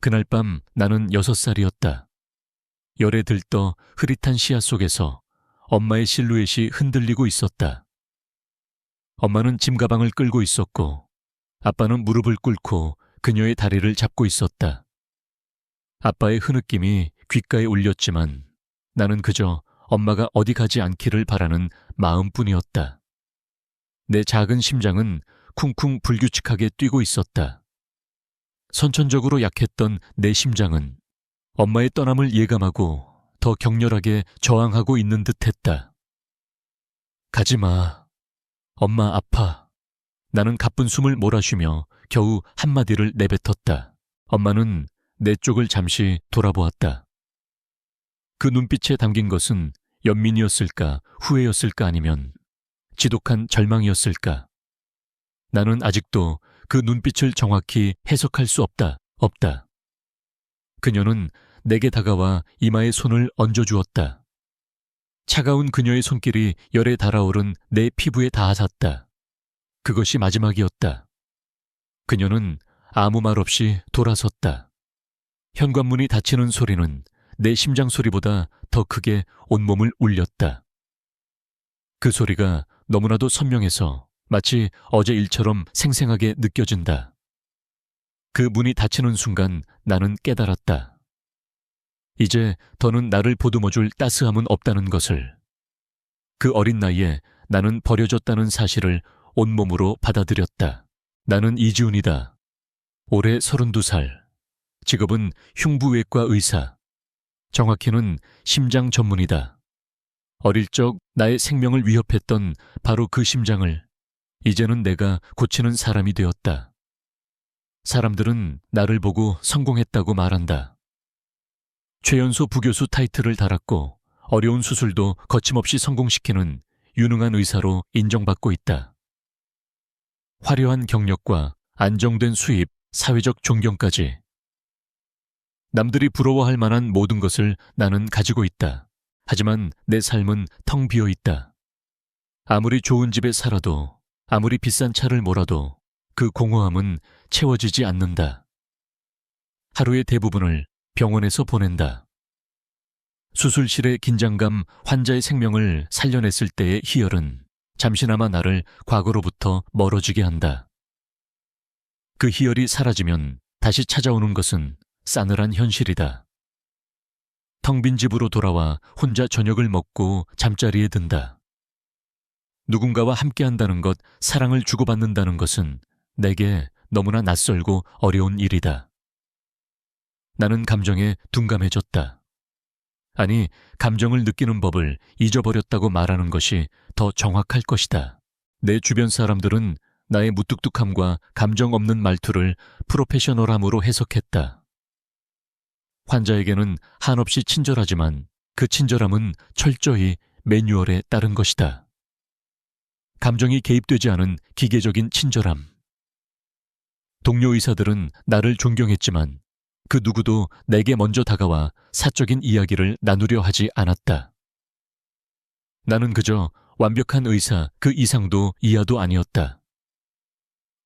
그날 밤 나는 6살이었다. 열에 들떠 흐릿한 시야 속에서 엄마의 실루엣이 흔들리고 있었다. 엄마는 짐가방을 끌고 있었고 아빠는 무릎을 꿇고 그녀의 다리를 잡고 있었다. 아빠의 흐느낌이 귓가에 울렸지만 나는 그저 엄마가 어디 가지 않기를 바라는 마음뿐이었다. 내 작은 심장은 쿵쿵 불규칙하게 뛰고 있었다. 선천적으로 약했던 내 심장은 엄마의 떠남을 예감하고 더 격렬하게 저항하고 있는 듯했다. 가지마. 엄마 아파. 나는 가쁜 숨을 몰아쉬며 겨우 한마디를 내뱉었다. 엄마는 내 쪽을 잠시 돌아보았다. 그 눈빛에 담긴 것은 연민이었을까, 후회였을까, 아니면 지독한 절망이었을까? 나는 아직도 그 눈빛을 정확히 해석할 수 없다. 그녀는 내게 다가와 이마에 손을 얹어주었다. 차가운 그녀의 손길이 열에 달아오른 내 피부에 닿았다. 그것이 마지막이었다. 그녀는 아무 말 없이 돌아섰다. 현관문이 닫히는 소리는 내 심장 소리보다 더 크게 온몸을 울렸다. 그 소리가 너무나도 선명해서 마치 어제 일처럼 생생하게 느껴진다. 그 문이 닫히는 순간 나는 깨달았다. 이제 더는 나를 보듬어줄 따스함은 없다는 것을. 그 어린 나이에 나는 버려졌다는 사실을 온몸으로 받아들였다. 나는 이지훈이다. 올해 32살. 직업은 흉부외과 의사. 정확히는 심장 전문이다. 어릴 적 나의 생명을 위협했던 바로 그 심장을 이제는 내가 고치는 사람이 되었다. 사람들은 나를 보고 성공했다고 말한다. 최연소 부교수 타이틀을 달았고 어려운 수술도 거침없이 성공시키는 유능한 의사로 인정받고 있다. 화려한 경력과 안정된 수입, 사회적 존경까지. 남들이 부러워할 만한 모든 것을 나는 가지고 있다. 하지만 내 삶은 텅 비어 있다. 아무리 좋은 집에 살아도, 아무리 비싼 차를 몰아도 그 공허함은 채워지지 않는다. 하루의 대부분을 병원에서 보낸다. 수술실의 긴장감, 환자의 생명을 살려냈을 때의 희열은 잠시나마 나를 과거로부터 멀어지게 한다. 그 희열이 사라지면 다시 찾아오는 것은 싸늘한 현실이다. 텅 빈 집으로 돌아와 혼자 저녁을 먹고 잠자리에 든다. 누군가와 함께한다는 것, 사랑을 주고받는다는 것은 내게 너무나 낯설고 어려운 일이다. 나는 감정에 둔감해졌다. 아니, 감정을 느끼는 법을 잊어버렸다고 말하는 것이 더 정확할 것이다. 내 주변 사람들은 나의 무뚝뚝함과 감정 없는 말투를 프로페셔널함으로 해석했다. 환자에게는 한없이 친절하지만 그 친절함은 철저히 매뉴얼에 따른 것이다. 감정이 개입되지 않은 기계적인 친절함. 동료 의사들은 나를 존경했지만 그 누구도 내게 먼저 다가와 사적인 이야기를 나누려 하지 않았다. 나는 그저 완벽한 의사 그 이상도 이하도 아니었다.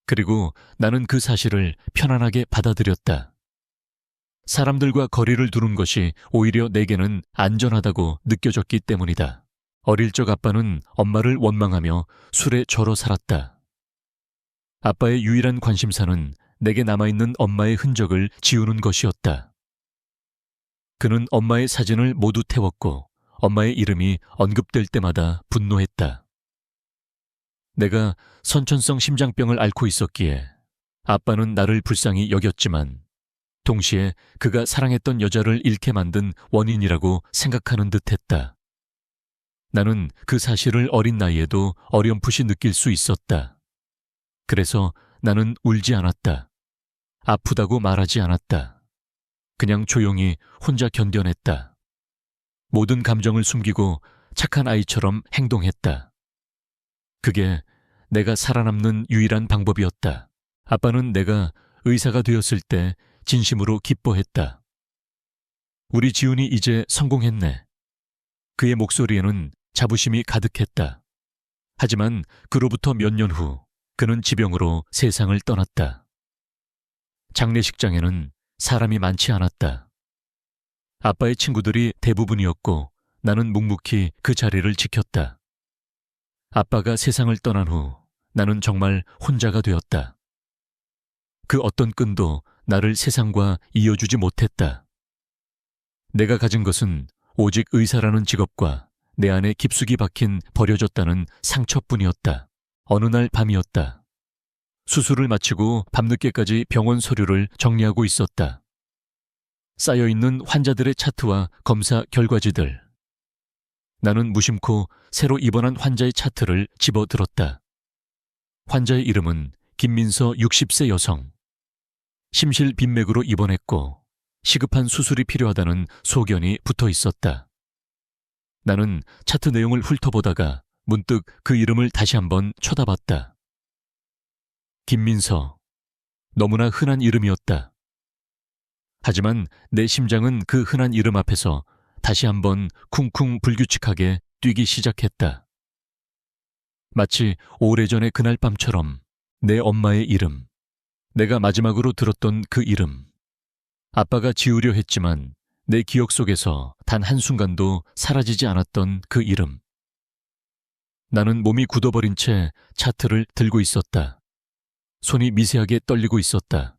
그리고 나는 그 사실을 편안하게 받아들였다. 사람들과 거리를 두는 것이 오히려 내게는 안전하다고 느껴졌기 때문이다. 어릴 적 아빠는 엄마를 원망하며 술에 절어 살았다. 아빠의 유일한 관심사는 내게 남아있는 엄마의 흔적을 지우는 것이었다. 그는 엄마의 사진을 모두 태웠고 엄마의 이름이 언급될 때마다 분노했다. 내가 선천성 심장병을 앓고 있었기에 아빠는 나를 불쌍히 여겼지만 동시에 그가 사랑했던 여자를 잃게 만든 원인이라고 생각하는 듯했다. 나는 그 사실을 어린 나이에도 어렴풋이 느낄 수 있었다. 그래서 나는 울지 않았다. 아프다고 말하지 않았다. 그냥 조용히 혼자 견뎌냈다. 모든 감정을 숨기고 착한 아이처럼 행동했다. 그게 내가 살아남는 유일한 방법이었다. 아빠는 내가 의사가 되었을 때 진심으로 기뻐했다. 우리 지훈이 이제 성공했네. 그의 목소리에는 자부심이 가득했다. 하지만 그로부터 몇 년 후 그는 지병으로 세상을 떠났다. 장례식장에는 사람이 많지 않았다. 아빠의 친구들이 대부분이었고 나는 묵묵히 그 자리를 지켰다. 아빠가 세상을 떠난 후 나는 정말 혼자가 되었다. 그 어떤 끈도 나를 세상과 이어주지 못했다. 내가 가진 것은 오직 의사라는 직업과 내 안에 깊숙이 박힌 버려졌다는 상처뿐이었다. 어느 날 밤이었다. 수술을 마치고 밤늦게까지 병원 서류를 정리하고 있었다. 쌓여있는 환자들의 차트와 검사 결과지들. 나는 무심코 새로 입원한 환자의 차트를 집어들었다. 환자의 이름은 김민서 60세 여성. 심실 빈맥으로 입원했고 시급한 수술이 필요하다는 소견이 붙어 있었다. 나는 차트 내용을 훑어보다가 문득 그 이름을 다시 한번 쳐다봤다. 김민서. 너무나 흔한 이름이었다. 하지만 내 심장은 그 흔한 이름 앞에서 다시 한번 쿵쿵 불규칙하게 뛰기 시작했다. 마치 오래전의 그날 밤처럼 내 엄마의 이름, 내가 마지막으로 들었던 그 이름, 아빠가 지우려 했지만 내 기억 속에서 단 한순간도 사라지지 않았던 그 이름. 나는 몸이 굳어버린 채 차트를 들고 있었다. 손이 미세하게 떨리고 있었다.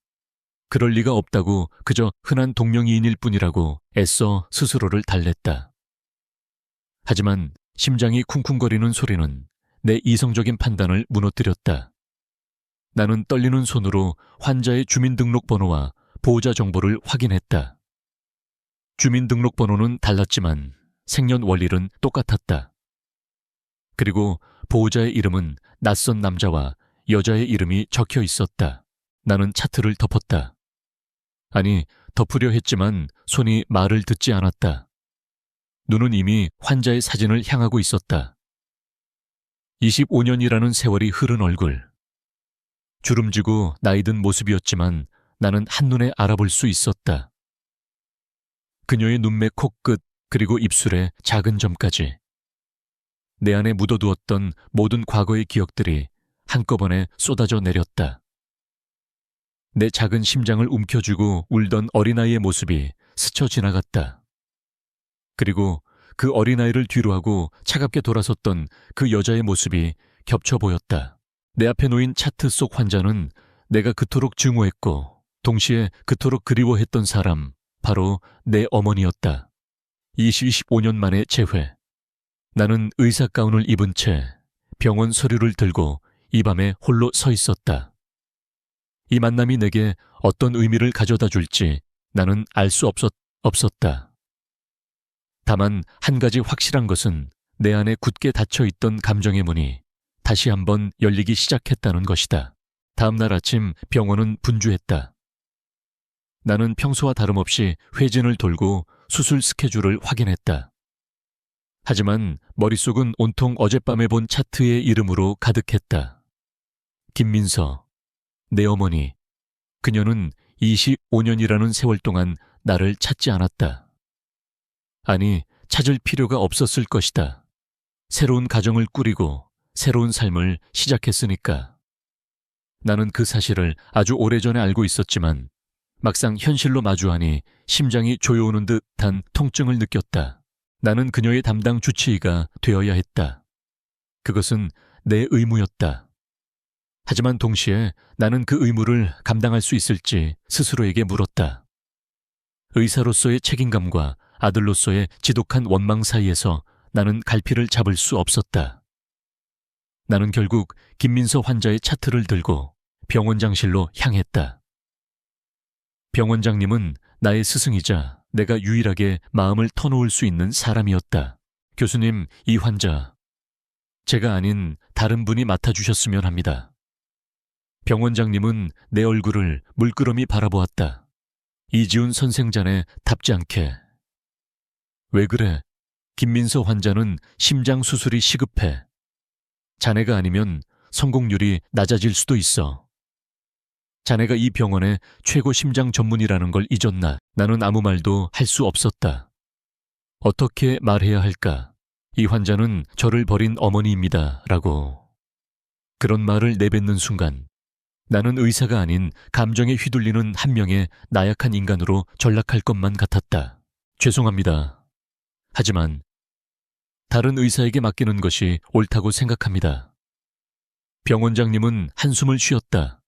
그럴 리가 없다고 그저 흔한 동명이인일 뿐이라고 애써 스스로를 달랬다. 하지만 심장이 쿵쿵거리는 소리는 내 이성적인 판단을 무너뜨렸다. 나는 떨리는 손으로 환자의 주민등록번호와 보호자 정보를 확인했다. 주민등록번호는 달랐지만 생년월일은 똑같았다. 그리고 보호자의 이름은 낯선 남자와 여자의 이름이 적혀 있었다. 나는 차트를 덮었다. 아니, 덮으려 했지만 손이 말을 듣지 않았다. 눈은 이미 환자의 사진을 향하고 있었다. 25년이라는 세월이 흐른 얼굴. 주름지고 나이든 모습이었지만 나는 한눈에 알아볼 수 있었다. 그녀의 눈매 코끝 그리고 입술에 작은 점까지. 내 안에 묻어두었던 모든 과거의 기억들이 한꺼번에 쏟아져 내렸다. 내 작은 심장을 움켜쥐고 울던 어린아이의 모습이 스쳐 지나갔다. 그리고 그 어린아이를 뒤로하고 차갑게 돌아섰던 그 여자의 모습이 겹쳐 보였다. 내 앞에 놓인 차트 속 환자는 내가 그토록 증오했고 동시에 그토록 그리워했던 사람, 바로 내 어머니였다. 25년 만에 재회. 나는 의사 가운을 입은 채 병원 서류를 들고 이 밤에 홀로 서 있었다. 이 만남이 내게 어떤 의미를 가져다 줄지 나는 알 수 없었다. 다만 한 가지 확실한 것은 내 안에 굳게 닫혀있던 감정의 문이 다시 한번 열리기 시작했다는 것이다. 다음 날 아침 병원은 분주했다. 나는 평소와 다름없이 회진을 돌고 수술 스케줄을 확인했다. 하지만 머릿속은 온통 어젯밤에 본 차트의 이름으로 가득했다. 김민서, 내 어머니. 그녀는 25년이라는 세월 동안 나를 찾지 않았다. 아니, 찾을 필요가 없었을 것이다. 새로운 가정을 꾸리고 새로운 삶을 시작했으니까. 나는 그 사실을 아주 오래전에 알고 있었지만 막상 현실로 마주하니 심장이 조여오는 듯한 통증을 느꼈다. 나는 그녀의 담당 주치의가 되어야 했다. 그것은 내 의무였다. 하지만 동시에 나는 그 의무를 감당할 수 있을지 스스로에게 물었다. 의사로서의 책임감과 아들로서의 지독한 원망 사이에서 나는 갈피를 잡을 수 없었다. 나는 결국 김민서 환자의 차트를 들고 병원장실로 향했다. 병원장님은 나의 스승이자 내가 유일하게 마음을 터놓을 수 있는 사람이었다. 교수님, 이 환자, 제가 아닌 다른 분이 맡아주셨으면 합니다. 병원장님은 내 얼굴을 물끄러미 바라보았다. 이지훈 선생 자네 답지 않게. 왜 그래? 김민서 환자는 심장 수술이 시급해. 자네가 아니면 성공률이 낮아질 수도 있어. 자네가 이 병원의 최고 심장 전문이라는 걸 잊었나? 나는 아무 말도 할 수 없었다. 어떻게 말해야 할까? 이 환자는 저를 버린 어머니입니다. 라고. 그런 말을 내뱉는 순간 나는 의사가 아닌 감정에 휘둘리는 한 명의 나약한 인간으로 전락할 것만 같았다. 죄송합니다. 하지만 다른 의사에게 맡기는 것이 옳다고 생각합니다. 병원장님은 한숨을 쉬었다.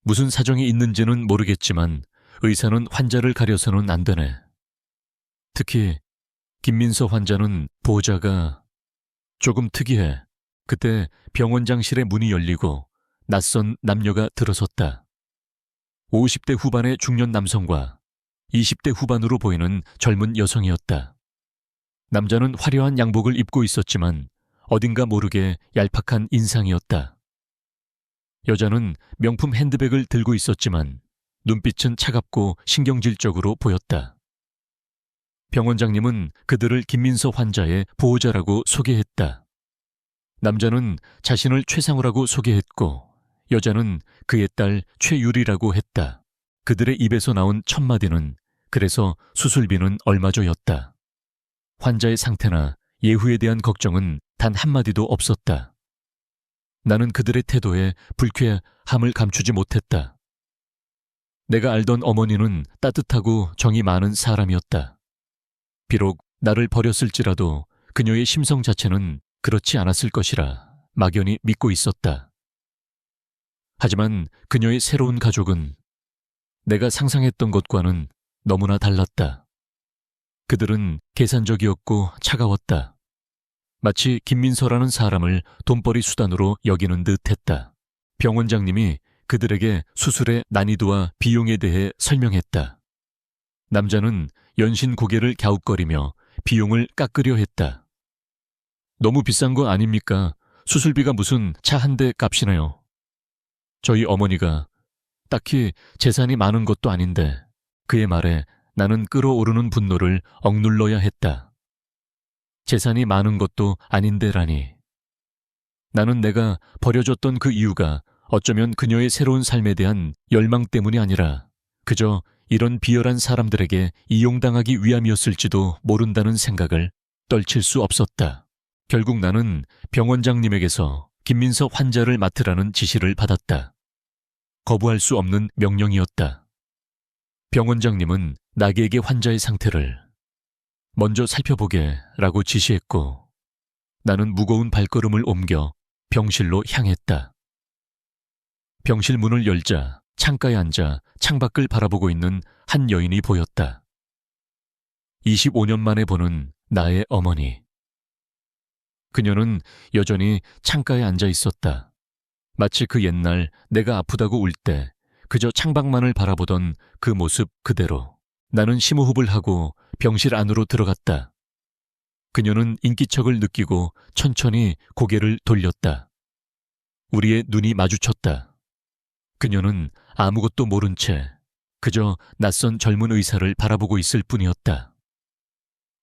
무슨 사정이 있는지는 모르겠지만 의사는 환자를 가려서는 안 되네. 특히 김민서 환자는 보호자가 조금 특이해. 그때 병원장실의 문이 열리고 낯선 남녀가 들어섰다. 50대 후반의 중년 남성과 20대 후반으로 보이는 젊은 여성이었다. 남자는 화려한 양복을 입고 있었지만 어딘가 모르게 얄팍한 인상이었다. 여자는 명품 핸드백을 들고 있었지만 눈빛은 차갑고 신경질적으로 보였다. 병원장님은 그들을 김민서 환자의 보호자라고 소개했다. 남자는 자신을 최상우라고 소개했고 여자는 그의 딸 최유리라고 했다. 그들의 입에서 나온 첫 마디는 그래서 수술비는 얼마죠였다. 환자의 상태나 예후에 대한 걱정은 단 한마디도 없었다. 나는 그들의 태도에 불쾌함을 감추지 못했다. 내가 알던 어머니는 따뜻하고 정이 많은 사람이었다. 비록 나를 버렸을지라도 그녀의 심성 자체는 그렇지 않았을 것이라 막연히 믿고 있었다. 하지만 그녀의 새로운 가족은 내가 상상했던 것과는 너무나 달랐다. 그들은 계산적이었고 차가웠다. 마치 김민서라는 사람을 돈벌이 수단으로 여기는 듯 했다. 병원장님이 그들에게 수술의 난이도와 비용에 대해 설명했다. 남자는 연신 고개를 갸웃거리며 비용을 깎으려 했다. 너무 비싼 거 아닙니까? 수술비가 무슨 차 한 대 값이네요. 저희 어머니가 딱히 재산이 많은 것도 아닌데 그의 말에 나는 끓어오르는 분노를 억눌러야 했다. 재산이 많은 것도 아닌데라니. 나는 내가 버려졌던 그 이유가 어쩌면 그녀의 새로운 삶에 대한 열망 때문이 아니라 그저 이런 비열한 사람들에게 이용당하기 위함이었을지도 모른다는 생각을 떨칠 수 없었다. 결국 나는 병원장님에게서 김민서 환자를 맡으라는 지시를 받았다. 거부할 수 없는 명령이었다. 병원장님은 나에게 환자의 상태를 먼저 살펴보게 라고 지시했고 나는 무거운 발걸음을 옮겨 병실로 향했다. 병실 문을 열자 창가에 앉아 창밖을 바라보고 있는 한 여인이 보였다. 25년 만에 보는 나의 어머니. 그녀는 여전히 창가에 앉아 있었다. 마치 그 옛날 내가 아프다고 울 때 그저 창밖만을 바라보던 그 모습 그대로. 나는 심호흡을 하고 병실 안으로 들어갔다. 그녀는 인기척을 느끼고 천천히 고개를 돌렸다. 우리의 눈이 마주쳤다. 그녀는 아무것도 모른 채 그저 낯선 젊은 의사를 바라보고 있을 뿐이었다.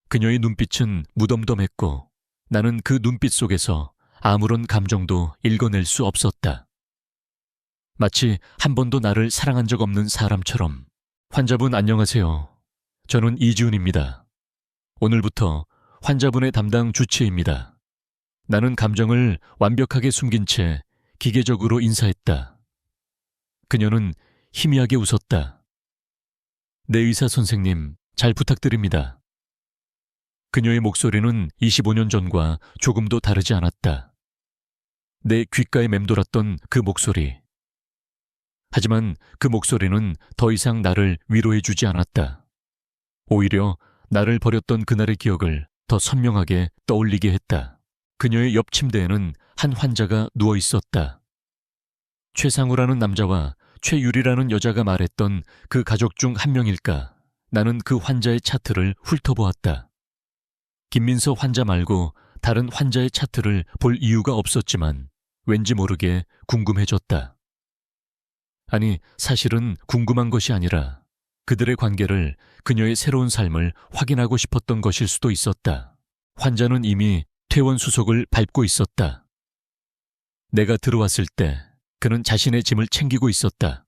그녀의 눈빛은 무덤덤했고 나는 그 눈빛 속에서 아무런 감정도 읽어낼 수 없었다. 마치 한 번도 나를 사랑한 적 없는 사람처럼. 환자분 안녕하세요. 저는 이지훈입니다. 오늘부터 환자분의 담당 주치의입니다. 나는 감정을 완벽하게 숨긴 채 기계적으로 인사했다. 그녀는 희미하게 웃었다. 네, 의사 선생님, 잘 부탁드립니다. 그녀의 목소리는 25년 전과 조금도 다르지 않았다. 내 귓가에 맴돌았던 그 목소리. 하지만 그 목소리는 더 이상 나를 위로해주지 않았다. 오히려 나를 버렸던 그날의 기억을 더 선명하게 떠올리게 했다. 그녀의 옆 침대에는 한 환자가 누워 있었다. 최상우라는 남자와 최유리라는 여자가 말했던 그 가족 중 한 명일까? 나는 그 환자의 차트를 훑어보았다. 김민서 환자 말고 다른 환자의 차트를 볼 이유가 없었지만 왠지 모르게 궁금해졌다. 아니, 사실은 궁금한 것이 아니라 그들의 관계를, 그녀의 새로운 삶을 확인하고 싶었던 것일 수도 있었다. 환자는 이미 퇴원 수속을 밟고 있었다. 내가 들어왔을 때 그는 자신의 짐을 챙기고 있었다.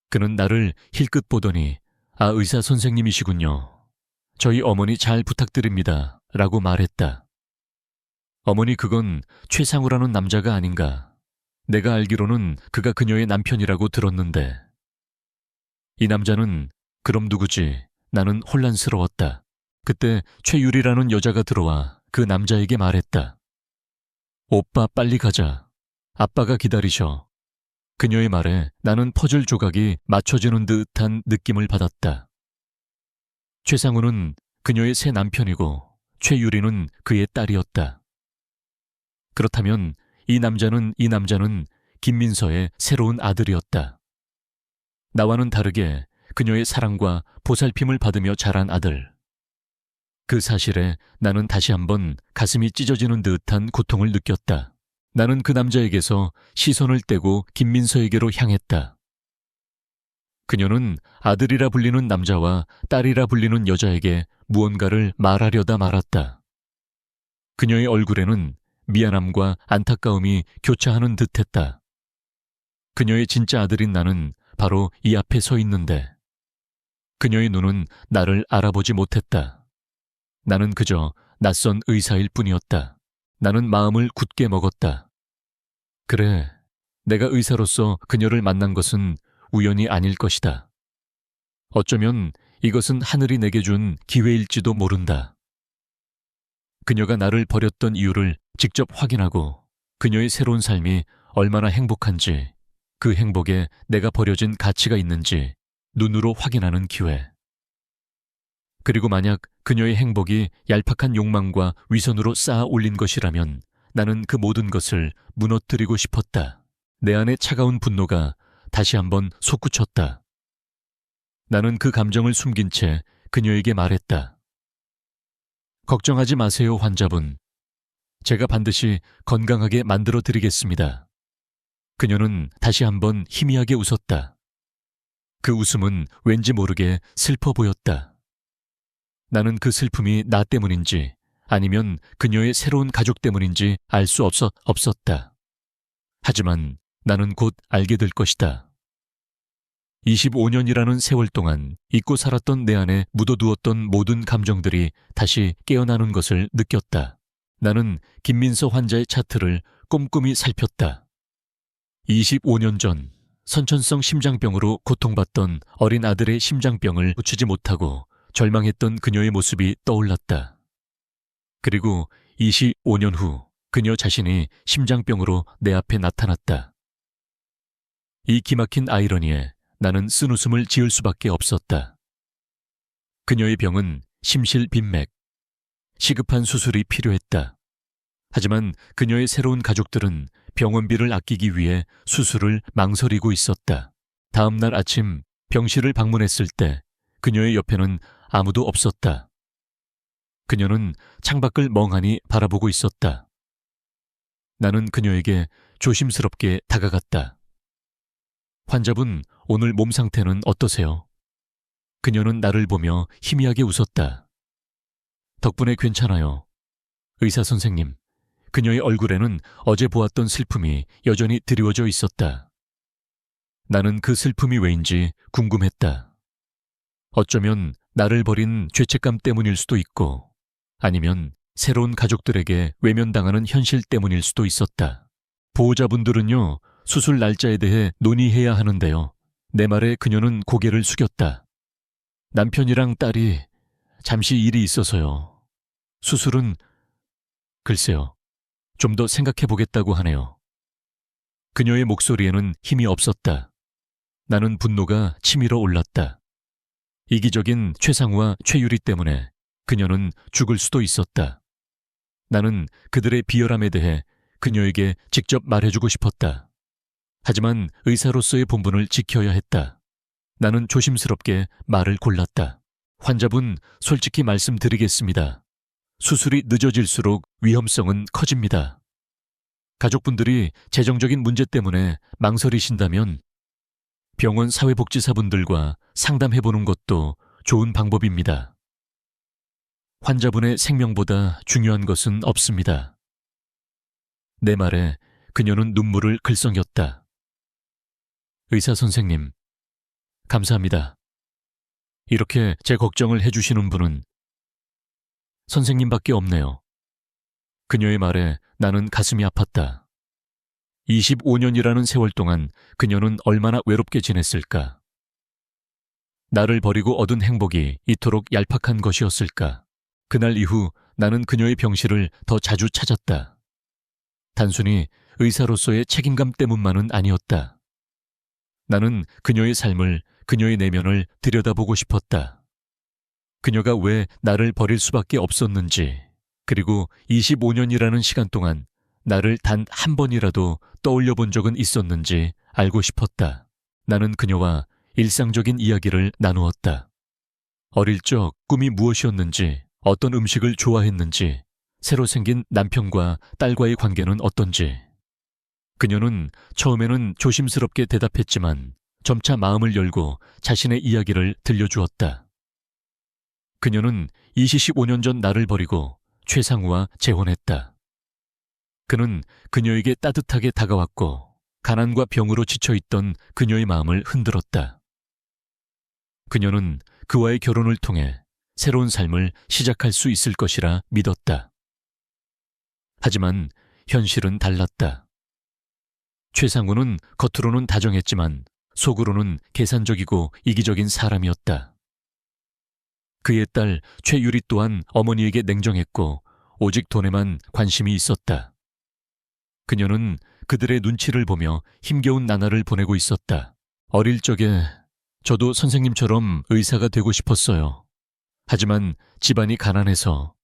그는 나를 힐끗 보더니 아, 의사 선생님이시군요. 저희 어머니 잘 부탁드립니다. 라고 말했다. 어머니, 그건 최상우라는 남자가 아닌가. 내가 알기로는 그가 그녀의 남편이라고 들었는데. 이 남자는 그럼 누구지? 나는 혼란스러웠다. 그때 최유리라는 여자가 들어와 그 남자에게 말했다. 오빠 빨리 가자. 아빠가 기다리셔. 그녀의 말에 나는 퍼즐 조각이 맞춰지는 듯한 느낌을 받았다. 최상우는 그녀의 새 남편이고 최유리는 그의 딸이었다. 그렇다면 이 남자는 김민서의 새로운 아들이었다. 나와는 다르게 그녀의 사랑과 보살핌을 받으며 자란 아들. 그 사실에 나는 다시 한번 가슴이 찢어지는 듯한 고통을 느꼈다. 나는 그 남자에게서 시선을 떼고 김민서에게로 향했다. 그녀는 아들이라 불리는 남자와 딸이라 불리는 여자에게 무언가를 말하려다 말았다. 그녀의 얼굴에는 미안함과 안타까움이 교차하는 듯했다. 그녀의 진짜 아들인 나는 바로 이 앞에 서 있는데 그녀의 눈은 나를 알아보지 못했다. 나는 그저 낯선 의사일 뿐이었다. 나는 마음을 굳게 먹었다. 그래, 내가 의사로서 그녀를 만난 것은 우연이 아닐 것이다. 어쩌면 이것은 하늘이 내게 준 기회일지도 모른다. 그녀가 나를 버렸던 이유를 직접 확인하고 그녀의 새로운 삶이 얼마나 행복한지, 그 행복에 내가 버려진 가치가 있는지 눈으로 확인하는 기회. 그리고 만약 그녀의 행복이 얄팍한 욕망과 위선으로 쌓아 올린 것이라면 나는 그 모든 것을 무너뜨리고 싶었다. 내 안의 차가운 분노가 다시 한번 솟구쳤다. 나는 그 감정을 숨긴 채 그녀에게 말했다. 걱정하지 마세요, 환자분. 제가 반드시 건강하게 만들어 드리겠습니다. 그녀는 다시 한번 희미하게 웃었다. 그 웃음은 왠지 모르게 슬퍼 보였다. 나는 그 슬픔이 나 때문인지 아니면 그녀의 새로운 가족 때문인지 알 수 없었다. 하지만 나는 곧 알게 될 것이다. 25년이라는 세월 동안 잊고 살았던 내 안에 묻어두었던 모든 감정들이 다시 깨어나는 것을 느꼈다. 나는 김민서 환자의 차트를 꼼꼼히 살폈다. 25년 전 선천성 심장병으로 고통받던 어린 아들의 심장병을 고치지 못하고 절망했던 그녀의 모습이 떠올랐다. 그리고 25년 후 그녀 자신이 심장병으로 내 앞에 나타났다. 이 기막힌 아이러니에 나는 쓴웃음을 지을 수밖에 없었다. 그녀의 병은 심실빈맥, 시급한 수술이 필요했다. 하지만 그녀의 새로운 가족들은 병원비를 아끼기 위해 수술을 망설이고 있었다. 다음 날 아침 병실을 방문했을 때 그녀의 옆에는 아무도 없었다. 그녀는 창밖을 멍하니 바라보고 있었다. 나는 그녀에게 조심스럽게 다가갔다. 환자분, 오늘 몸 상태는 어떠세요? 그녀는 나를 보며 희미하게 웃었다. 덕분에 괜찮아요. 의사 선생님, 그녀의 얼굴에는 어제 보았던 슬픔이 여전히 드리워져 있었다. 나는 그 슬픔이 왜인지 궁금했다. 어쩌면 나를 버린 죄책감 때문일 수도 있고 아니면 새로운 가족들에게 외면당하는 현실 때문일 수도 있었다. 보호자분들은요, 수술 날짜에 대해 논의해야 하는데요. 내 말에 그녀는 고개를 숙였다. 남편이랑 딸이 잠시 일이 있어서요. 수술은 글쎄요. 좀 더 생각해 보겠다고 하네요. 그녀의 목소리에는 힘이 없었다. 나는 분노가 치밀어 올랐다. 이기적인 최상우와 최유리 때문에 그녀는 죽을 수도 있었다. 나는 그들의 비열함에 대해 그녀에게 직접 말해주고 싶었다. 하지만 의사로서의 본분을 지켜야 했다. 나는 조심스럽게 말을 골랐다. 환자분, 솔직히 말씀드리겠습니다. 수술이 늦어질수록 위험성은 커집니다. 가족분들이 재정적인 문제 때문에 망설이신다면 병원 사회복지사분들과 상담해보는 것도 좋은 방법입니다. 환자분의 생명보다 중요한 것은 없습니다. 내 말에 그녀는 눈물을 글썽였다. 의사 선생님, 감사합니다. 이렇게 제 걱정을 해주시는 분은 선생님밖에 없네요. 그녀의 말에 나는 가슴이 아팠다. 25년이라는 세월 동안 그녀는 얼마나 외롭게 지냈을까? 나를 버리고 얻은 행복이 이토록 얄팍한 것이었을까? 그날 이후 나는 그녀의 병실을 더 자주 찾았다. 단순히 의사로서의 책임감 때문만은 아니었다. 나는 그녀의 삶을, 그녀의 내면을 들여다보고 싶었다. 그녀가 왜 나를 버릴 수밖에 없었는지, 그리고 25년이라는 시간 동안 나를 단 한 번이라도 떠올려 본 적은 있었는지 알고 싶었다. 나는 그녀와 일상적인 이야기를 나누었다. 어릴 적 꿈이 무엇이었는지, 어떤 음식을 좋아했는지, 새로 생긴 남편과 딸과의 관계는 어떤지. 그녀는 처음에는 조심스럽게 대답했지만 점차 마음을 열고 자신의 이야기를 들려주었다. 그녀는 25년 전 나를 버리고 최상우와 재혼했다. 그는 그녀에게 따뜻하게 다가왔고 가난과 병으로 지쳐있던 그녀의 마음을 흔들었다. 그녀는 그와의 결혼을 통해 새로운 삶을 시작할 수 있을 것이라 믿었다. 하지만 현실은 달랐다. 최상우는 겉으로는 다정했지만 속으로는 계산적이고 이기적인 사람이었다. 그의 딸 최유리 또한 어머니에게 냉정했고 오직 돈에만 관심이 있었다. 그녀는 그들의 눈치를 보며 힘겨운 나날을 보내고 있었다. 어릴 적에 저도 선생님처럼 의사가 되고 싶었어요. 하지만 집안이 가난해서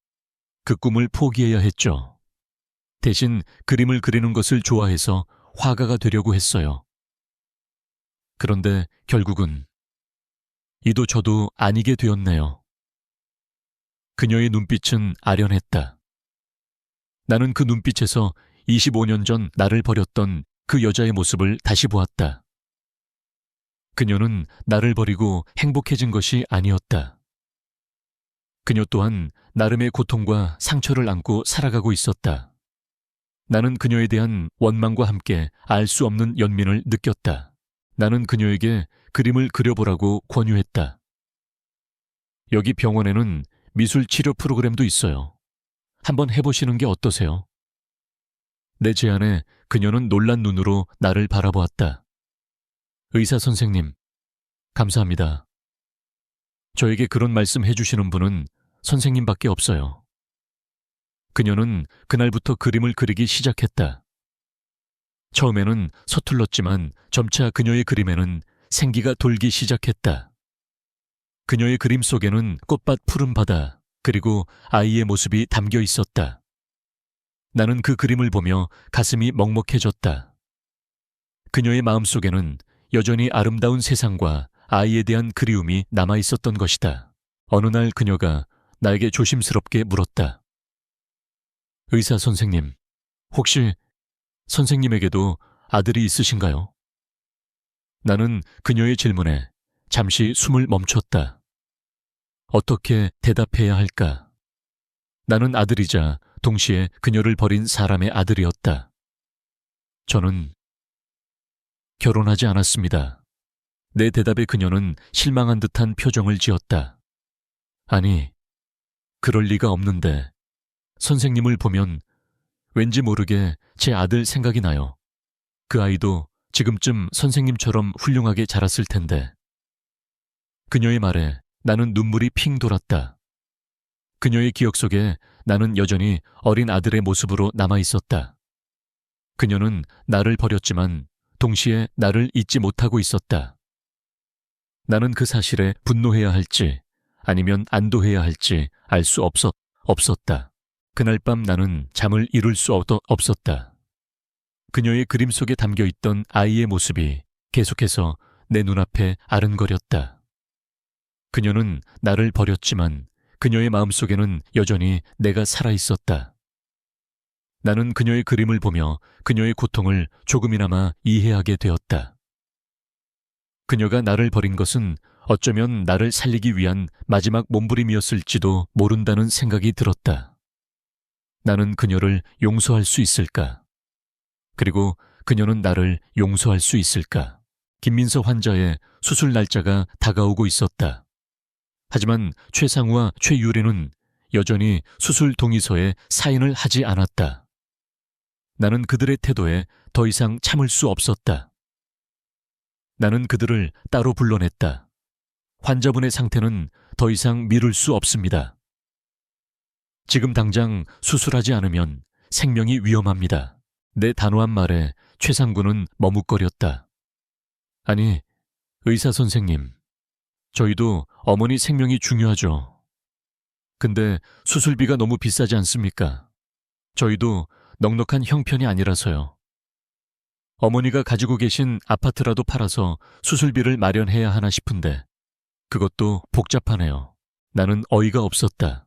그 꿈을 포기해야 했죠. 대신 그림을 그리는 것을 좋아해서 화가가 되려고 했어요. 그런데 결국은 이도 저도 아니게 되었네요. 그녀의 눈빛은 아련했다. 나는 그 눈빛에서 25년 전 나를 버렸던 그 여자의 모습을 다시 보았다. 그녀는 나를 버리고 행복해진 것이 아니었다. 그녀 또한 나름의 고통과 상처를 안고 살아가고 있었다. 나는 그녀에 대한 원망과 함께 알 수 없는 연민을 느꼈다. 나는 그녀에게 그림을 그려보라고 권유했다. 여기 병원에는 미술 치료 프로그램도 있어요. 한번 해보시는 게 어떠세요? 내 제안에 그녀는 놀란 눈으로 나를 바라보았다. 의사 선생님, 감사합니다. 저에게 그런 말씀 해주시는 분은 선생님밖에 없어요. 그녀는 그날부터 그림을 그리기 시작했다. 처음에는 서툴렀지만 점차 그녀의 그림에는 생기가 돌기 시작했다. 그녀의 그림 속에는 꽃밭 푸른 바다, 그리고 아이의 모습이 담겨 있었다. 나는 그 그림을 보며 가슴이 먹먹해졌다. 그녀의 마음속에는 여전히 아름다운 세상과 아이에 대한 그리움이 남아 있었던 것이다. 어느 날 그녀가 나에게 조심스럽게 물었다. 의사 선생님, 혹시 선생님에게도 아들이 있으신가요? 나는 그녀의 질문에 잠시 숨을 멈췄다. 어떻게 대답해야 할까? 나는 아들이자 동시에 그녀를 버린 사람의 아들이었다. 저는 결혼하지 않았습니다. 내 대답에 그녀는 실망한 듯한 표정을 지었다. 아니, 그럴 리가 없는데 선생님을 보면 왠지 모르게 제 아들 생각이 나요. 그 아이도 지금쯤 선생님처럼 훌륭하게 자랐을 텐데. 그녀의 말에 나는 눈물이 핑 돌았다. 그녀의 기억 속에 나는 여전히 어린 아들의 모습으로 남아 있었다. 그녀는 나를 버렸지만 동시에 나를 잊지 못하고 있었다. 나는 그 사실에 분노해야 할지 아니면 안도해야 할지 알 수 없었다. 그날 밤 나는 잠을 이룰 수 없었다. 그녀의 그림 속에 담겨있던 아이의 모습이 계속해서 내 눈앞에 아른거렸다. 그녀는 나를 버렸지만 그녀의 마음속에는 여전히 내가 살아있었다. 나는 그녀의 그림을 보며 그녀의 고통을 조금이나마 이해하게 되었다. 그녀가 나를 버린 것은 어쩌면 나를 살리기 위한 마지막 몸부림이었을지도 모른다는 생각이 들었다. 나는 그녀를 용서할 수 있을까? 그리고 그녀는 나를 용서할 수 있을까? 김민서 환자의 수술 날짜가 다가오고 있었다. 하지만 최상우와 최유리는 여전히 수술 동의서에 사인을 하지 않았다. 나는 그들의 태도에 더 이상 참을 수 없었다. 나는 그들을 따로 불러냈다. 환자분의 상태는 더 이상 미룰 수 없습니다. 지금 당장 수술하지 않으면 생명이 위험합니다. 내 단호한 말에 최상구는 머뭇거렸다. 아니, 의사 선생님, 저희도 어머니 생명이 중요하죠. 근데 수술비가 너무 비싸지 않습니까? 저희도 넉넉한 형편이 아니라서요. 어머니가 가지고 계신 아파트라도 팔아서 수술비를 마련해야 하나 싶은데 그것도 복잡하네요. 나는 어이가 없었다.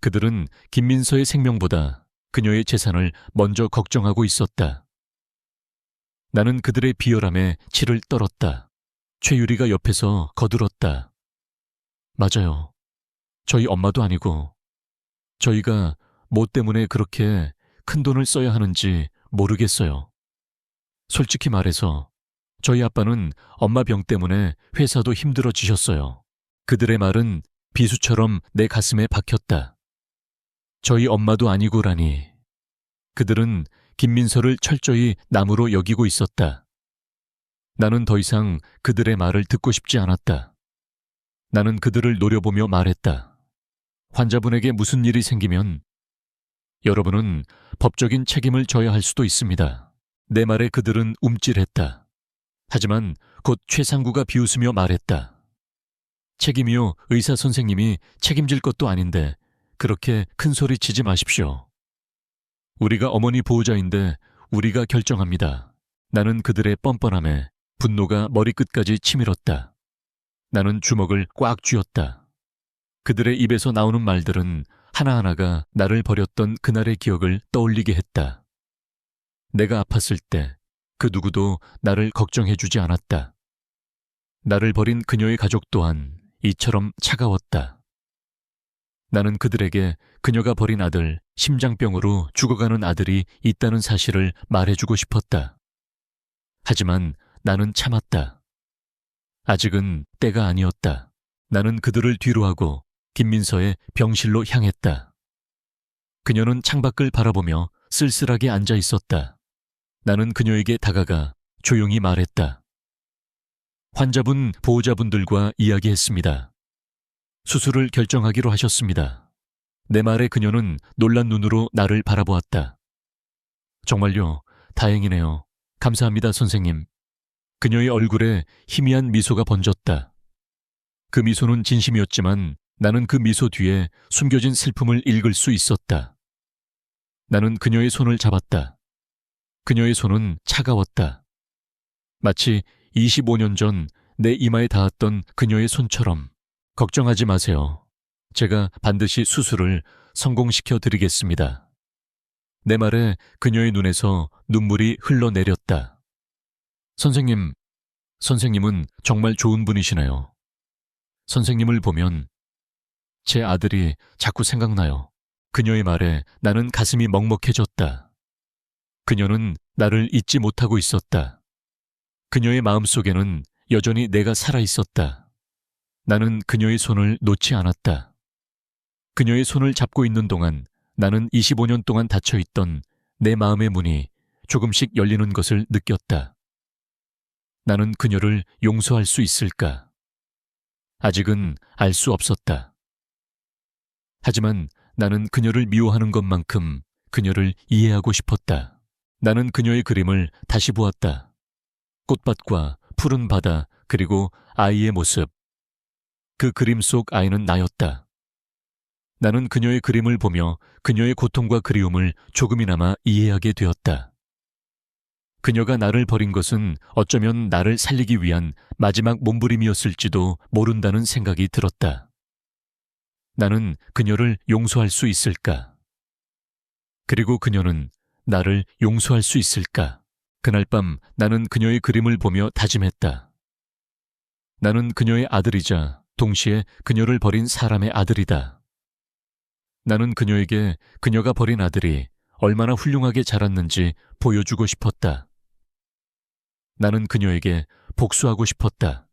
그들은 김민서의 생명보다 그녀의 재산을 먼저 걱정하고 있었다. 나는 그들의 비열함에 치를 떨었다. 최유리가 옆에서 거들었다. 맞아요. 저희 엄마도 아니고 저희가 뭐 때문에 그렇게 큰 돈을 써야 하는지 모르겠어요. 솔직히 말해서 저희 아빠는 엄마 병 때문에 회사도 힘들어지셨어요. 그들의 말은 비수처럼 내 가슴에 박혔다. 저희 엄마도 아니고라니. 그들은 김민서를 철저히 남으로 여기고 있었다. 나는 더 이상 그들의 말을 듣고 싶지 않았다. 나는 그들을 노려보며 말했다. 환자분에게 무슨 일이 생기면 여러분은 법적인 책임을 져야 할 수도 있습니다. 내 말에 그들은 움찔했다. 하지만 곧 최상구가 비웃으며 말했다. 책임이요, 의사 선생님이 책임질 것도 아닌데 그렇게 큰 소리 치지 마십시오. 우리가 어머니 보호자인데 우리가 결정합니다. 나는 그들의 뻔뻔함에 분노가 머리끝까지 치밀었다. 나는 주먹을 꽉 쥐었다. 그들의 입에서 나오는 말들은 하나하나가 나를 버렸던 그날의 기억을 떠올리게 했다. 내가 아팠을 때 그 누구도 나를 걱정해주지 않았다. 나를 버린 그녀의 가족 또한 이처럼 차가웠다. 나는 그들에게 그녀가 버린 아들, 심장병으로 죽어가는 아들이 있다는 사실을 말해주고 싶었다. 하지만 나는 참았다. 아직은 때가 아니었다. 나는 그들을 뒤로하고 김민서의 병실로 향했다. 그녀는 창밖을 바라보며 쓸쓸하게 앉아 있었다. 나는 그녀에게 다가가 조용히 말했다. 환자분 보호자분들과 이야기했습니다. 수술을 결정하기로 하셨습니다. 내 말에 그녀는 놀란 눈으로 나를 바라보았다. 정말요, 다행이네요. 감사합니다, 선생님. 그녀의 얼굴에 희미한 미소가 번졌다. 그 미소는 진심이었지만 나는 그 미소 뒤에 숨겨진 슬픔을 읽을 수 있었다. 나는 그녀의 손을 잡았다. 그녀의 손은 차가웠다. 마치 25년 전 내 이마에 닿았던 그녀의 손처럼. 걱정하지 마세요. 제가 반드시 수술을 성공시켜 드리겠습니다. 내 말에 그녀의 눈에서 눈물이 흘러내렸다. 선생님은 정말 좋은 분이시네요. 선생님을 보면 제 아들이 자꾸 생각나요. 그녀의 말에 나는 가슴이 먹먹해졌다. 그녀는 나를 잊지 못하고 있었다. 그녀의 마음속에는 여전히 내가 살아있었다. 나는 그녀의 손을 놓지 않았다. 그녀의 손을 잡고 있는 동안 나는 25년 동안 닫혀있던 내 마음의 문이 조금씩 열리는 것을 느꼈다. 나는 그녀를 용서할 수 있을까? 아직은 알 수 없었다. 하지만 나는 그녀를 미워하는 것만큼 그녀를 이해하고 싶었다. 나는 그녀의 그림을 다시 보았다. 꽃밭과 푸른 바다 그리고 아이의 모습. 그 그림 속 아이는 나였다. 나는 그녀의 그림을 보며 그녀의 고통과 그리움을 조금이나마 이해하게 되었다. 그녀가 나를 버린 것은 어쩌면 나를 살리기 위한 마지막 몸부림이었을지도 모른다는 생각이 들었다. 나는 그녀를 용서할 수 있을까? 그리고 그녀는 나를 용서할 수 있을까? 그날 밤 나는 그녀의 그림을 보며 다짐했다. 나는 그녀의 아들이자 동시에 그녀를 버린 사람의 아들이다. 나는 그녀에게 그녀가 버린 아들이 얼마나 훌륭하게 자랐는지 보여주고 싶었다. 나는 그녀에게 복수하고 싶었다.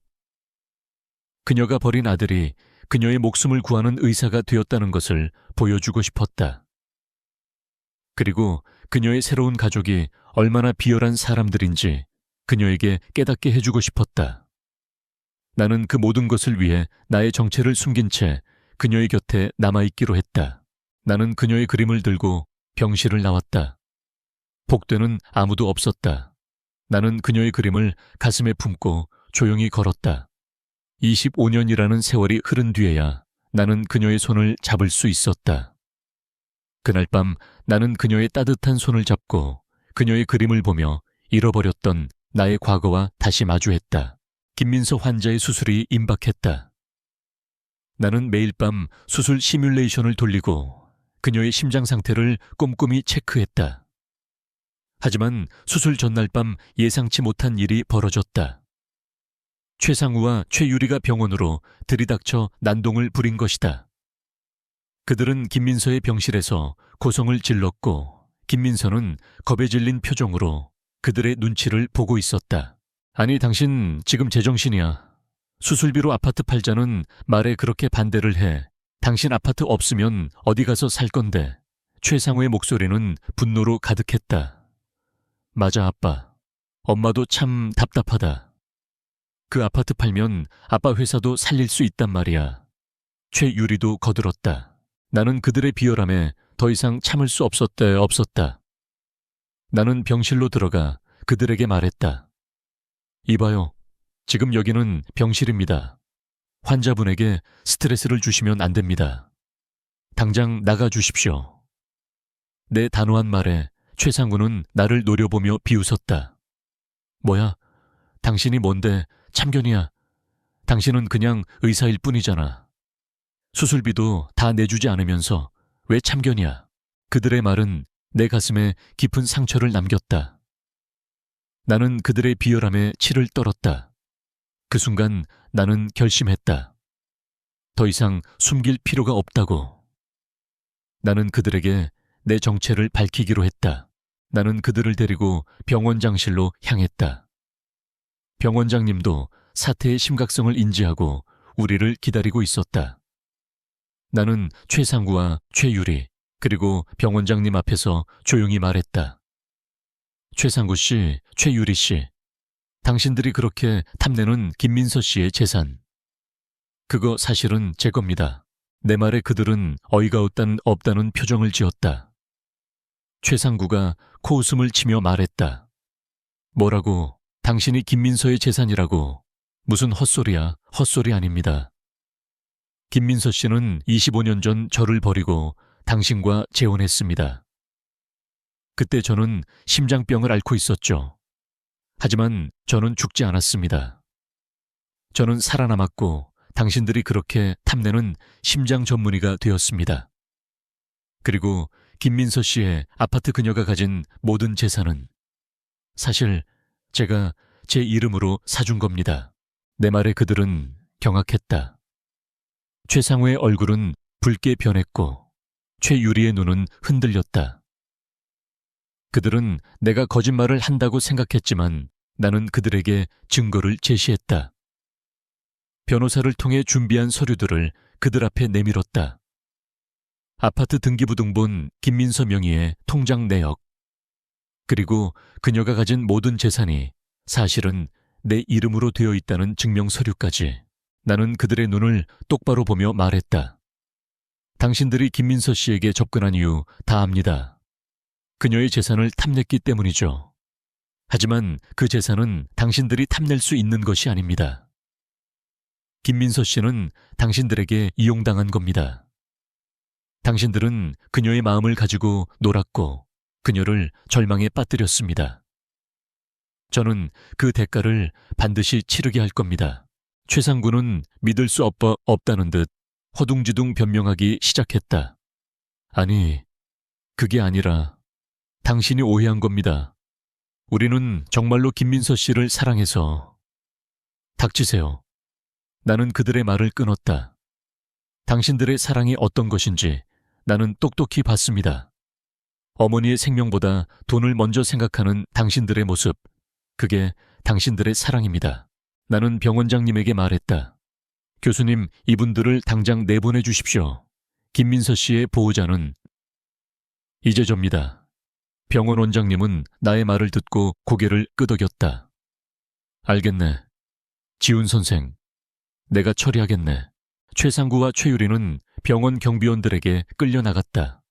그녀가 버린 아들이 그녀의 목숨을 구하는 의사가 되었다는 것을 보여주고 싶었다. 그리고 그녀의 새로운 가족이 얼마나 비열한 사람들인지 그녀에게 깨닫게 해주고 싶었다. 나는 그 모든 것을 위해 나의 정체를 숨긴 채 그녀의 곁에 남아있기로 했다. 나는 그녀의 그림을 들고 병실을 나왔다. 복도는 아무도 없었다. 나는 그녀의 그림을 가슴에 품고 조용히 걸었다. 25년이라는 세월이 흐른 뒤에야 나는 그녀의 손을 잡을 수 있었다. 그날 밤 나는 그녀의 따뜻한 손을 잡고 그녀의 그림을 보며 잃어버렸던 나의 과거와 다시 마주했다. 김민서 환자의 수술이 임박했다. 나는 매일 밤 수술 시뮬레이션을 돌리고 그녀의 심장 상태를 꼼꼼히 체크했다. 하지만 수술 전날 밤 예상치 못한 일이 벌어졌다. 최상우와 최유리가 병원으로 들이닥쳐 난동을 부린 것이다. 그들은 김민서의 병실에서 고성을 질렀고 김민서는 겁에 질린 표정으로 그들의 눈치를 보고 있었다. 아니, 당신 지금 제정신이야. 수술비로 아파트 팔자는 말에 그렇게 반대를 해. 당신 아파트 없으면 어디 가서 살 건데. 최상우의 목소리는 분노로 가득했다. 맞아, 아빠. 엄마도 참 답답하다. 그 아파트 팔면 아빠 회사도 살릴 수 있단 말이야. 최유리도 거들었다. 나는 그들의 비열함에 더 이상 참을 수 없었다. 나는 병실로 들어가 그들에게 말했다. 이봐요. 지금 여기는 병실입니다. 환자분에게 스트레스를 주시면 안 됩니다. 당장 나가 주십시오. 내 단호한 말에 최상우는 나를 노려보며 비웃었다. 뭐야? 당신이 뭔데 참견이야. 당신은 그냥 의사일 뿐이잖아. 수술비도 다 내주지 않으면서 왜 참견이야? 그들의 말은 내 가슴에 깊은 상처를 남겼다. 나는 그들의 비열함에 치를 떨었다. 그 순간 나는 결심했다. 더 이상 숨길 필요가 없다고. 나는 그들에게 내 정체를 밝히기로 했다. 나는 그들을 데리고 병원장실로 향했다. 병원장님도 사태의 심각성을 인지하고 우리를 기다리고 있었다. 나는 최상구와 최유리 그리고 병원장님 앞에서 조용히 말했다. 최상구 씨, 최유리 씨, 당신들이 그렇게 탐내는 김민서 씨의 재산, 그거 사실은 제 겁니다. 내 말에 그들은 어이가 없다는 표정을 지었다. 최상구가 코웃음을 치며 말했다. 뭐라고? 당신이 김민서의 재산이라고? 무슨 헛소리야? 헛소리 아닙니다. 김민서 씨는 25년 전 저를 버리고 당신과 재혼했습니다. 그때 저는 심장병을 앓고 있었죠. 하지만 저는 죽지 않았습니다. 저는 살아남았고 당신들이 그렇게 탐내는 심장 전문의가 되었습니다. 그리고 김민서 씨의 아파트 그녀가 가진 모든 재산은 사실 제가 제 이름으로 사준 겁니다. 내 말에 그들은 경악했다. 최상우의 얼굴은 붉게 변했고 최유리의 눈은 흔들렸다. 그들은 내가 거짓말을 한다고 생각했지만 나는 그들에게 증거를 제시했다. 변호사를 통해 준비한 서류들을 그들 앞에 내밀었다. 아파트 등기부등본 김민서 명의의 통장 내역, 그리고 그녀가 가진 모든 재산이 사실은 내 이름으로 되어 있다는 증명 서류까지. 나는 그들의 눈을 똑바로 보며 말했다. 당신들이 김민서 씨에게 접근한 이유 다 압니다. 그녀의 재산을 탐냈기 때문이죠. 하지만 그 재산은 당신들이 탐낼 수 있는 것이 아닙니다. 김민서 씨는 당신들에게 이용당한 겁니다. 당신들은 그녀의 마음을 가지고 놀았고 그녀를 절망에 빠뜨렸습니다. 저는 그 대가를 반드시 치르게 할 겁니다. 최상구는 믿을 수 없다는 듯 허둥지둥 변명하기 시작했다. 아니, 그게 아니라 당신이 오해한 겁니다. 우리는 정말로 김민서 씨를 사랑해서. 닥치세요. 나는 그들의 말을 끊었다. 당신들의 사랑이 어떤 것인지 나는 똑똑히 봤습니다. 어머니의 생명보다 돈을 먼저 생각하는 당신들의 모습, 그게 당신들의 사랑입니다. 나는 병원장님에게 말했다. 교수님, 이분들을 당장 내보내 주십시오. 김민서 씨의 보호자는 이제 접니다. 병원 원장님은 나의 말을 듣고 고개를 끄덕였다. 알겠네. 지훈 선생, 내가 처리하겠네. 최상구와 최유리는 병원 경비원들에게 끌려나갔다.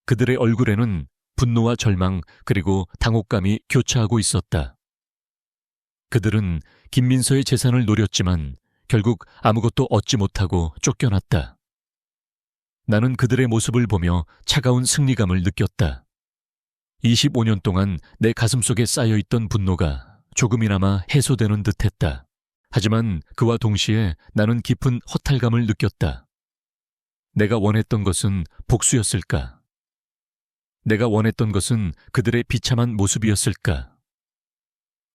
그들의 얼굴에는 분노와 절망 그리고 당혹감이 교차하고 있었다. 그들은 김민서의 재산을 노렸지만 결국 아무것도 얻지 못하고 쫓겨났다. 나는 그들의 모습을 보며 차가운 승리감을 느꼈다. 25년 동안 내 가슴속에 쌓여있던 분노가 조금이나마 해소되는 듯했다. 하지만 그와 동시에 나는 깊은 허탈감을 느꼈다. 내가 원했던 것은 복수였을까? 내가 원했던 것은 그들의 비참한 모습이었을까?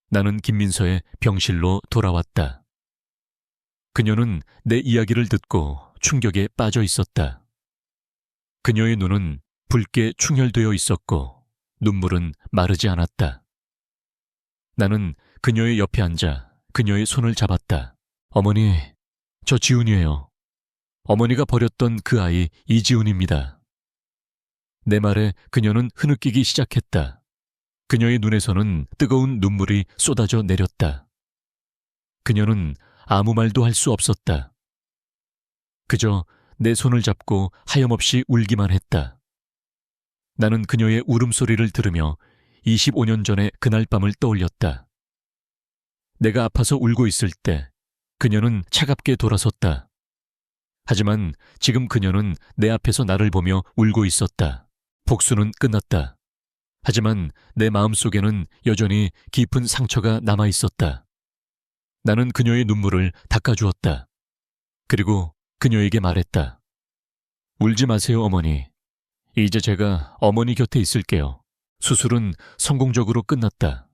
나는 김민서의 병실로 돌아왔다. 그녀는 내 이야기를 듣고 충격에 빠져 있었다. 그녀의 눈은 붉게 충혈되어 있었고 눈물은 마르지 않았다. 나는 그녀의 옆에 앉아 그녀의 손을 잡았다. 어머니, 저 지훈이에요. 어머니가 버렸던 그 아이 이지훈입니다. 내 말에 그녀는 흐느끼기 시작했다. 그녀의 눈에서는 뜨거운 눈물이 쏟아져 내렸다. 그녀는 아무 말도 할 수 없었다. 그저 내 손을 잡고 하염없이 울기만 했다. 나는 그녀의 울음소리를 들으며 25년 전의 그날 밤을 떠올렸다. 내가 아파서 울고 있을 때 그녀는 차갑게 돌아섰다. 하지만 지금 그녀는 내 앞에서 나를 보며 울고 있었다. 복수는 끝났다. 하지만 내 마음속에는 여전히 깊은 상처가 남아 있었다. 나는 그녀의 눈물을 닦아주었다. 그리고 그녀에게 말했다. 울지 마세요, 어머니. 이제 제가 어머니 곁에 있을게요. 수술은 성공적으로 끝났다.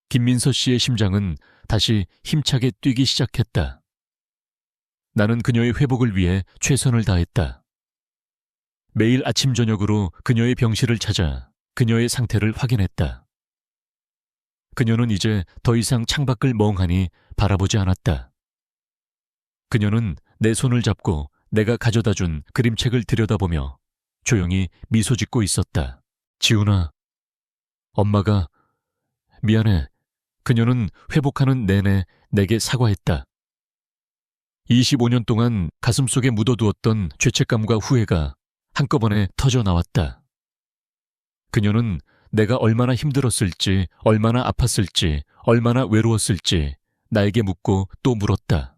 김민서 씨의 심장은 다시 힘차게 뛰기 시작했다. 나는 그녀의 회복을 위해 최선을 다했다. 매일 아침 저녁으로 그녀의 병실을 찾아 그녀의 상태를 확인했다. 그녀는 이제 더 이상 창밖을 멍하니 바라보지 않았다. 그녀는 내 손을 잡고 내가 가져다 준 그림책을 들여다보며 조용히 미소 짓고 있었다. 지훈아, 엄마가 미안해. 그녀는 회복하는 내내 내게 사과했다. 25년 동안 가슴속에 묻어두었던 죄책감과 후회가 한꺼번에 터져 나왔다. 그녀는 내가 얼마나 힘들었을지, 얼마나 아팠을지, 얼마나 외로웠을지 나에게 묻고 또 물었다.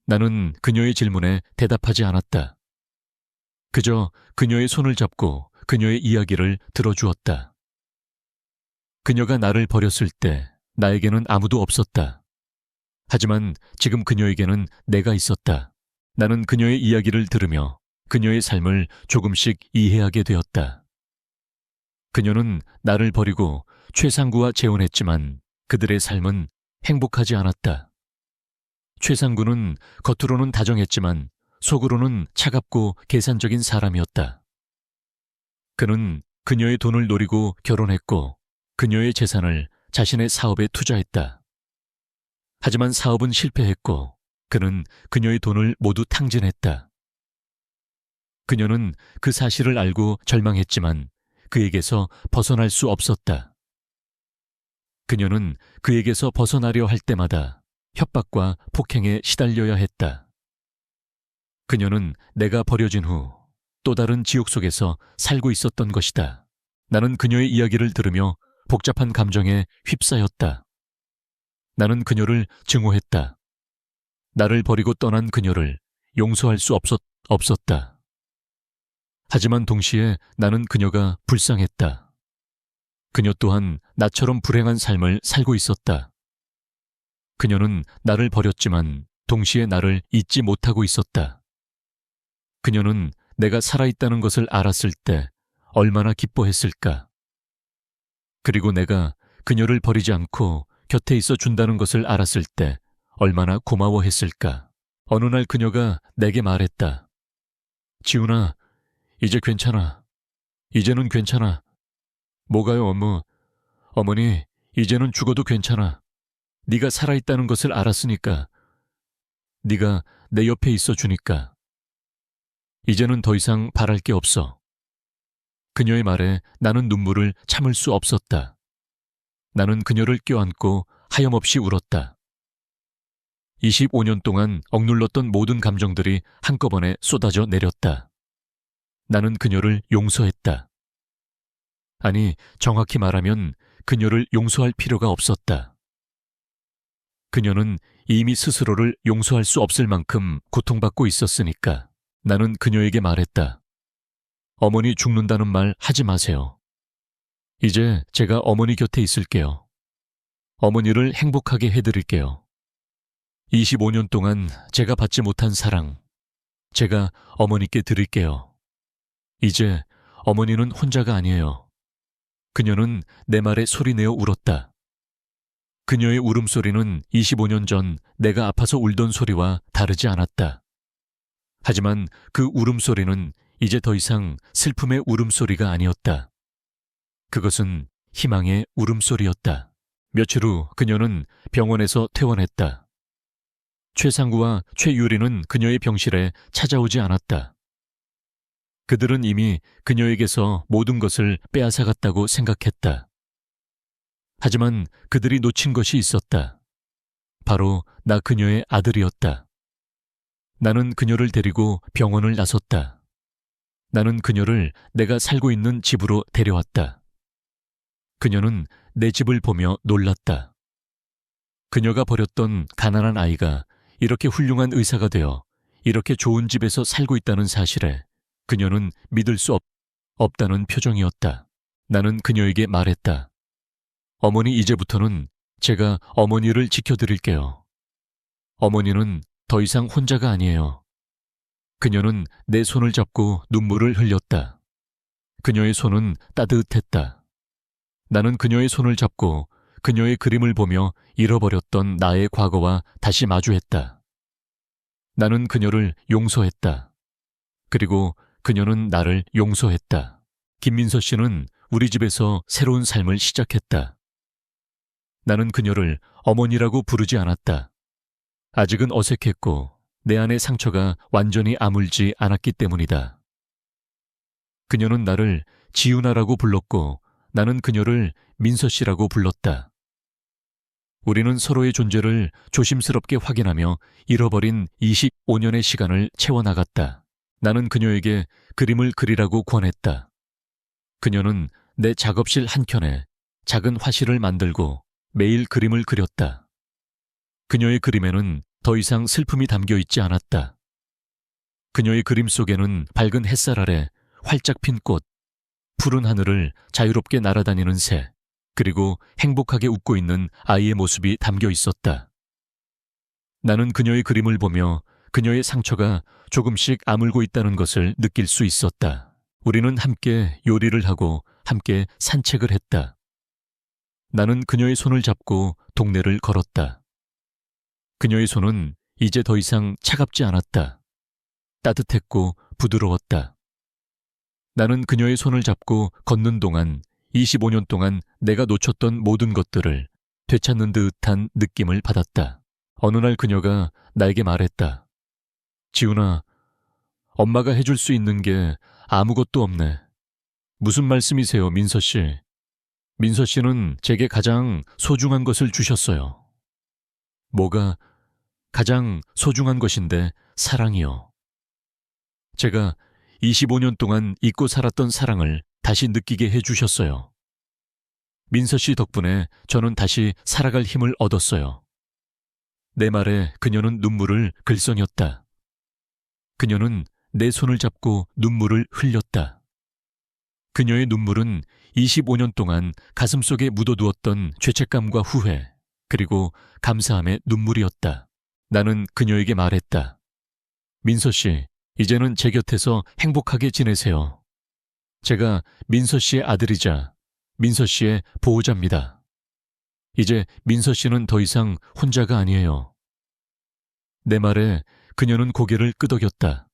나는 그녀의 질문에 대답하지 않았다. 그저 그녀의 손을 잡고 그녀의 이야기를 들어주었다. 그녀가 나를 버렸을 때 나에게는 아무도 없었다. 하지만 지금 그녀에게는 내가 있었다. 나는 그녀의 이야기를 들으며 그녀의 삶을 조금씩 이해하게 되었다. 그녀는 나를 버리고 최상구와 재혼했지만 그들의 삶은 행복하지 않았다. 최상구는 겉으로는 다정했지만 속으로는 차갑고 계산적인 사람이었다. 그는 그녀의 돈을 노리고 결혼했고 그녀의 재산을 자신의 사업에 투자했다. 하지만 사업은 실패했고 그는 그녀의 돈을 모두 탕진했다. 그녀는 그 사실을 알고 절망했지만 그에게서 벗어날 수 없었다. 그녀는 그에게서 벗어나려 할 때마다 협박과 폭행에 시달려야 했다. 그녀는 내가 버려진 후 또 다른 지옥 속에서 살고 있었던 것이다. 나는 그녀의 이야기를 들으며 복잡한 감정에 휩싸였다. 나는 그녀를 증오했다. 나를 버리고 떠난 그녀를 용서할 수 없었다. 하지만 동시에 나는 그녀가 불쌍했다. 그녀 또한 나처럼 불행한 삶을 살고 있었다. 그녀는 나를 버렸지만 동시에 나를 잊지 못하고 있었다. 그녀는 내가 살아있다는 것을 알았을 때 얼마나 기뻐했을까. 그리고 내가 그녀를 버리지 않고 곁에 있어 준다는 것을 알았을 때 얼마나 고마워했을까. 어느 날 그녀가 내게 말했다. 지훈아, 이제 괜찮아. 이제는 괜찮아. 뭐가요, 어머니, 이제는 죽어도 괜찮아. 네가 살아있다는 것을 알았으니까. 네가 내 옆에 있어 주니까. 이제는 더 이상 바랄 게 없어. 그녀의 말에 나는 눈물을 참을 수 없었다. 나는 그녀를 껴안고 하염없이 울었다. 25년 동안 억눌렀던 모든 감정들이 한꺼번에 쏟아져 내렸다. 나는 그녀를 용서했다. 아니, 정확히 말하면 그녀를 용서할 필요가 없었다. 그녀는 이미 스스로를 용서할 수 없을 만큼 고통받고 있었으니까. 나는 그녀에게 말했다. 어머니 죽는다는 말 하지 마세요. 이제 제가 어머니 곁에 있을게요. 어머니를 행복하게 해드릴게요. 25년 동안 제가 받지 못한 사랑, 제가 어머니께 드릴게요. 이제 어머니는 혼자가 아니에요. 그녀는 내 말에 소리내어 울었다. 그녀의 울음소리는 25년 전 내가 아파서 울던 소리와 다르지 않았다. 하지만 그 울음소리는 이제 더 이상 슬픔의 울음소리가 아니었다. 그것은 희망의 울음소리였다. 며칠 후 그녀는 병원에서 퇴원했다. 최상구와 최유리는 그녀의 병실에 찾아오지 않았다. 그들은 이미 그녀에게서 모든 것을 빼앗아갔다고 생각했다. 하지만 그들이 놓친 것이 있었다. 바로 나 그녀의 아들이었다. 나는 그녀를 데리고 병원을 나섰다. 나는 그녀를 내가 살고 있는 집으로 데려왔다. 그녀는 내 집을 보며 놀랐다. 그녀가 버렸던 가난한 아이가 이렇게 훌륭한 의사가 되어 이렇게 좋은 집에서 살고 있다는 사실에 그녀는 믿을 수 없다는 표정이었다. 나는 그녀에게 말했다. 어머니, 이제부터는 제가 어머니를 지켜드릴게요. 어머니는 더 이상 혼자가 아니에요. 그녀는 내 손을 잡고 눈물을 흘렸다. 그녀의 손은 따뜻했다. 나는 그녀의 손을 잡고 그녀의 그림을 보며 잃어버렸던 나의 과거와 다시 마주했다. 나는 그녀를 용서했다. 그리고 그녀는 나를 용서했다. 김민서 씨는 우리 집에서 새로운 삶을 시작했다. 나는 그녀를 어머니라고 부르지 않았다. 아직은 어색했고 내 안의 상처가 완전히 아물지 않았기 때문이다. 그녀는 나를 지윤아라고 불렀고 나는 그녀를 민서 씨라고 불렀다. 우리는 서로의 존재를 조심스럽게 확인하며 잃어버린 25년의 시간을 채워나갔다. 나는 그녀에게 그림을 그리라고 권했다. 그녀는 내 작업실 한켠에 작은 화실을 만들고 매일 그림을 그렸다. 그녀의 그림에는 더 이상 슬픔이 담겨 있지 않았다. 그녀의 그림 속에는 밝은 햇살 아래 활짝 핀 꽃, 푸른 하늘을 자유롭게 날아다니는 새, 그리고 행복하게 웃고 있는 아이의 모습이 담겨 있었다. 나는 그녀의 그림을 보며 그녀의 상처가 조금씩 아물고 있다는 것을 느낄 수 있었다. 우리는 함께 요리를 하고 함께 산책을 했다. 나는 그녀의 손을 잡고 동네를 걸었다. 그녀의 손은 이제 더 이상 차갑지 않았다. 따뜻했고 부드러웠다. 나는 그녀의 손을 잡고 걷는 동안 25년 동안 내가 놓쳤던 모든 것들을 되찾는 듯한 느낌을 받았다. 어느 날 그녀가 나에게 말했다. 지훈아, 엄마가 해줄 수 있는 게 아무것도 없네. 무슨 말씀이세요, 민서 씨? 민서 씨는 제게 가장 소중한 것을 주셨어요. 뭐가 가장 소중한 것인데 사랑이요. 제가 25년 동안 잊고 살았던 사랑을 다시 느끼게 해주셨어요. 민서 씨 덕분에 저는 다시 살아갈 힘을 얻었어요. 내 말에 그녀는 눈물을 글썽였다. 그녀는 내 손을 잡고 눈물을 흘렸다. 그녀의 눈물은 25년 동안 가슴속에 묻어두었던 죄책감과 후회, 그리고 감사함의 눈물이었다. 나는 그녀에게 말했다. 민서 씨, 이제는 제 곁에서 행복하게 지내세요. 제가 민서 씨의 아들이자 민서 씨의 보호자입니다. 이제 민서 씨는 더 이상 혼자가 아니에요. 내 말에 그녀는 고개를 끄덕였다.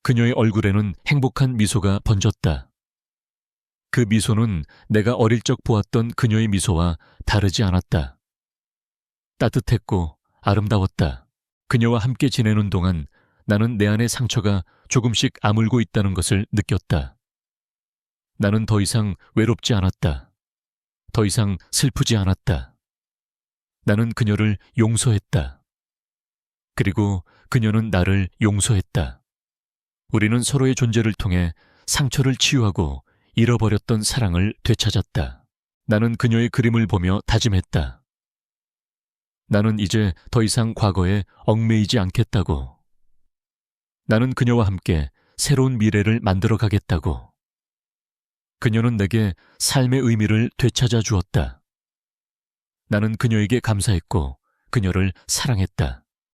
그녀의 얼굴에는 행복한 미소가 번졌다. 그 미소는 내가 어릴 적 보았던 그녀의 미소와 다르지 않았다. 따뜻했고 아름다웠다. 그녀와 함께 지내는 동안 나는 내 안의 상처가 조금씩 아물고 있다는 것을 느꼈다. 나는 더 이상 외롭지 않았다. 더 이상 슬프지 않았다. 나는 그녀를 용서했다. 그리고 그녀는 나를 용서했다. 우리는 서로의 존재를 통해 상처를 치유하고 잃어버렸던 사랑을 되찾았다. 나는 그녀의 그림을 보며 다짐했다. 나는 이제 더 이상 과거에 얽매이지 않겠다고. 나는 그녀와 함께 새로운 미래를 만들어 가겠다고. 그녀는 내게 삶의 의미를 되찾아 주었다. 나는 그녀에게 감사했고 그녀를 사랑했다.